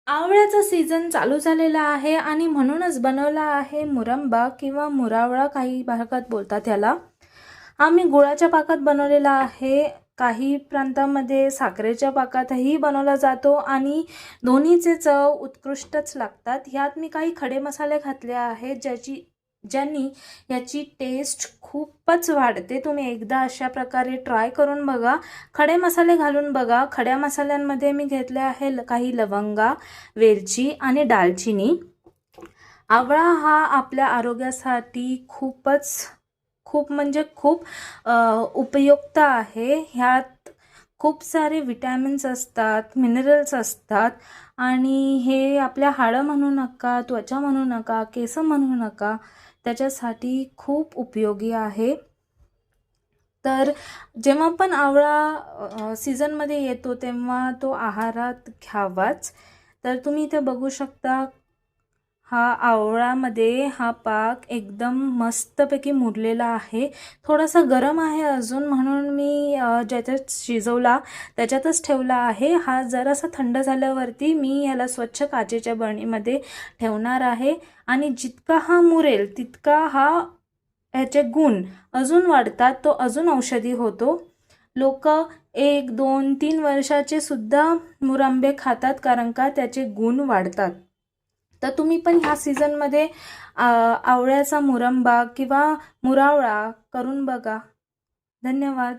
आवळ्याचा season चालू झालेला आहे आणि म्हणूनच बनवला आहे मुरंबा किंवा मुरावळा, काही भागात बोलतात याला. आम्ही गुळाच्या पाकात बनवलेला आहे. काही प्रांतांमध्ये साखरेच्या पाकातही बनवला जातो आणि दोन्हीचे चव उत्कृष्टच लागतात. ह्यात मी काही खडे मसाले घातले आहेत ज्यांनी याची टेस्ट खूपच वाढते. तुम्ही एकदा अशा प्रकारे ट्राय करून बघा, खडे मसाले घालून बघा. खड्या मसाल्यांमध्ये मी घेतले आहे काही लवंगा, वेलची आणि दालचिनी. आवळा हा आपल्या आरोग्यासाठी खूप म्हणजे खूप उपयुक्त आहे. ह्यात खूप सारे विटॅमिन्स असतात, मिनरल्स असतात आणि हे आपल्या हाडं म्हणू नका, त्वचा म्हणू नका, केस म्हणू नका, त्याच्यासाठी खूप उपयोगी आहे. तर जेव्हा पण आवळा सीझनमध्ये येतो तेव्हा तो आहारात घ्यावाच. तर तुम्ही इथे बघू शकता, हा आवळामध्ये हा पाक एकदम मस्तपैकी मुरलेला आहे. थोडासा गरम आहे अजून, म्हणून मी ज्याच्यात शिजवला त्याच्यातच ठेवला आहे. हा जरासा थंड झाल्यावरती मी याला स्वच्छ काचेच्या बरणीमध्ये ठेवणार आहे आणि जितका हा मुरेल तितका ह्याचे गुण अजून वाढतात, तो अजून औषधी होतो. लोक 1, 2, 3 वर्षाचे सुद्धा मुरंबे खातात कारण का त्याचे गुण वाढतात. तर तुम्ही पण ह्या सीझनमध्ये आवळ्याचा मुरंबा किंवा मुरावळा करून बघा. धन्यवाद.